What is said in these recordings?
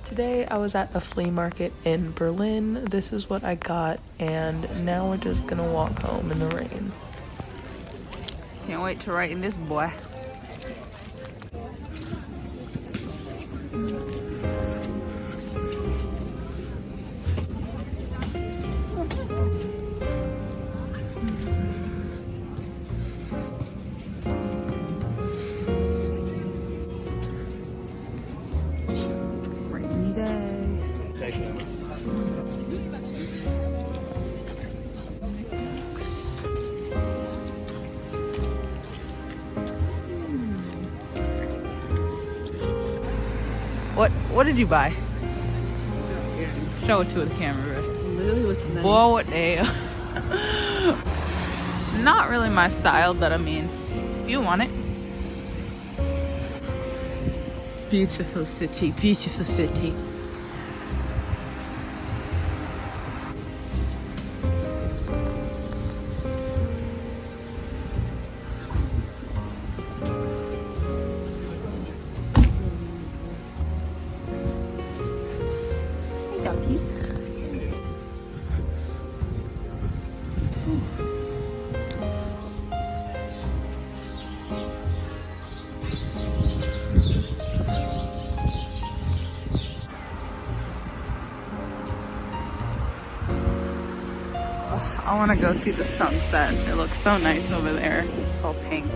Today I was at the flea market in Berlin. This is what I got, and now we're just gonna walk home in the rain. Can't wait to ride in this boy. Rainy day. What did you buy? Show it to the camera. Literally looks nice. Boy, what the Not really my style, but I mean, if you want it. Beautiful city, beautiful city. I want to go see the sunset. It looks so nice over there. It's all pink.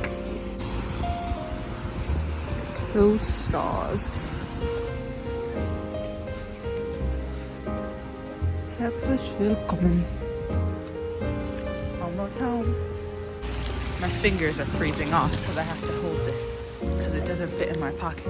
2 stars. Herzlich willkommen. Almost home. My fingers are freezing off because I have to hold this because it doesn't fit in my pocket.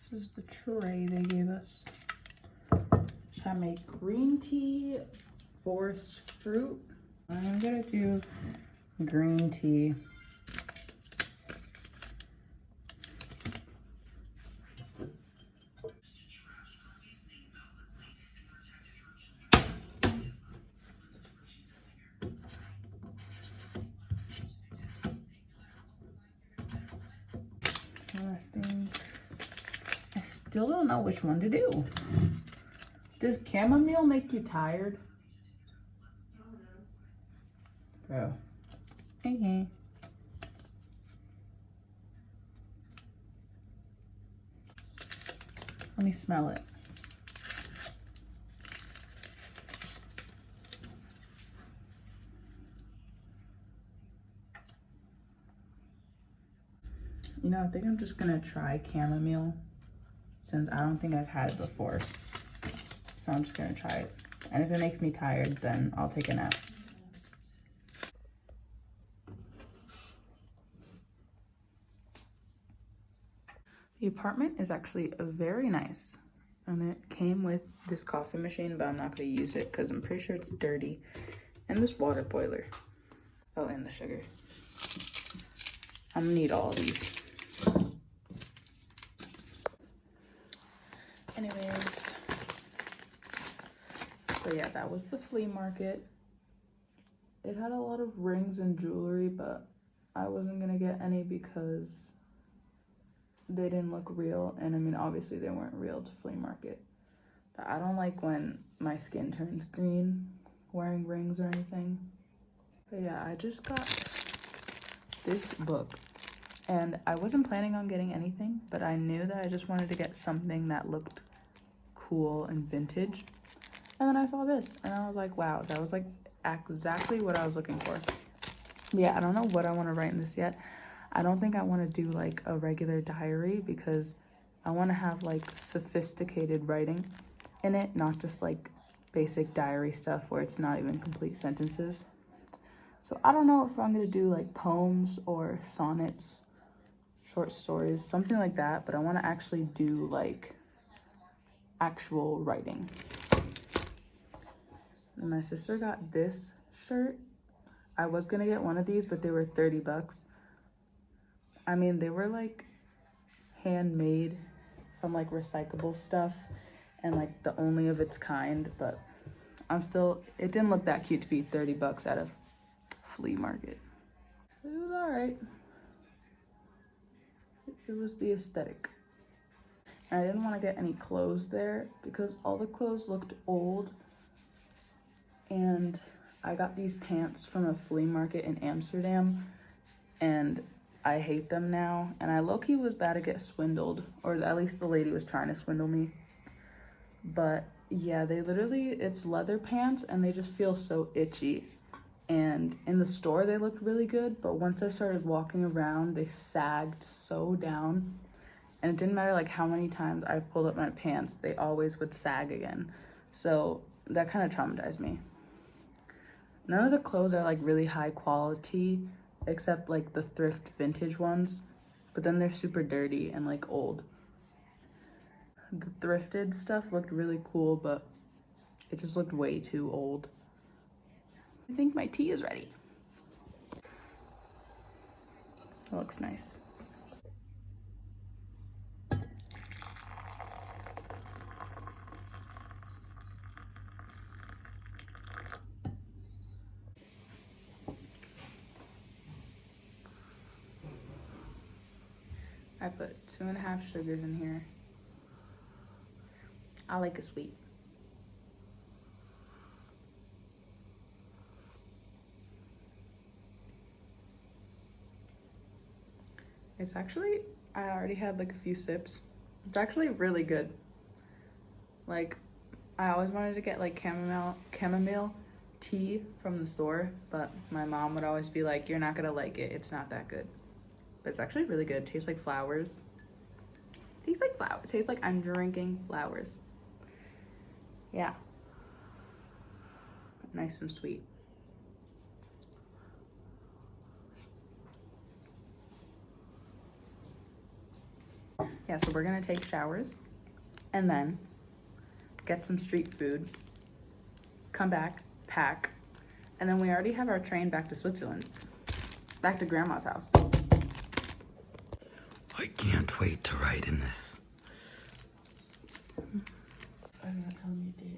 This is the tray they gave us. So I make green tea, forest fruit. I'm gonna do green tea. I still don't know which one to do. Does chamomile make you tired? Bro. Okay. Let me smell it. You know, I think I'm just gonna try chamomile since I don't think I've had it before. So I'm just gonna try it. And if it makes me tired, then I'll take a nap. The apartment is actually very nice. And it came with this coffee machine, but I'm not gonna use it because I'm pretty sure it's dirty. And this water boiler. Oh, and the sugar. I'm gonna need all of these. Anyways, so yeah, that was the flea market. It had a lot of rings and jewelry, but I wasn't gonna get any because they didn't look real. And I mean, obviously they weren't real to flea market. But I don't like when my skin turns green wearing rings or anything. But yeah, I just got this book. And I wasn't planning on getting anything, but I knew that I just wanted to get something that looked cool and vintage. And then I saw this and I was like, wow, that was like exactly what I was looking for. But yeah, I don't know what I want to write in this yet. I don't think I want to do like a regular diary because I want to have like sophisticated writing in it, not just like basic diary stuff where it's not even complete sentences. So I don't know if I'm gonna do like poems or sonnets, short stories, something like that, but I want to actually do like actual writing. And my sister got this shirt. I was gonna get one of these, but they were 30 bucks. I mean, they were like handmade from like recyclable stuff and like the only of its kind, but it didn't look that cute to be 30 bucks at a flea market. It was all right. It was the aesthetic. And I didn't want to get any clothes there because all the clothes looked old. And I got these pants from a flea market in Amsterdam and I hate them now. And I low-key was bad to get swindled, or at least the lady was trying to swindle me. But yeah, it's leather pants and they just feel so itchy. And in the store they looked really good, but once I started walking around, they sagged so down. And it didn't matter like how many times I pulled up my pants, they always would sag again. So that kind of traumatized me. None of the clothes are like really high quality, except like the thrift vintage ones, but then they're super dirty and like old. The thrifted stuff looked really cool, but it just looked way too old. I think my tea is ready. It looks nice. I put 2.5 sugars in here. I like it sweet. It's actually, I already had like a few sips. It's actually really good. Like, I always wanted to get like chamomile tea from the store, but my mom would always be like, you're not gonna like it, it's not that good. But it's actually really good. Tastes like flowers. Tastes like flowers. Tastes like I'm drinking flowers. Yeah. Nice and sweet. Yeah, so we're gonna take showers and then get some street food, come back, pack, and then we already have our train back to Switzerland, back to grandma's house. I can't wait to write in this. I'm gonna tell him you did.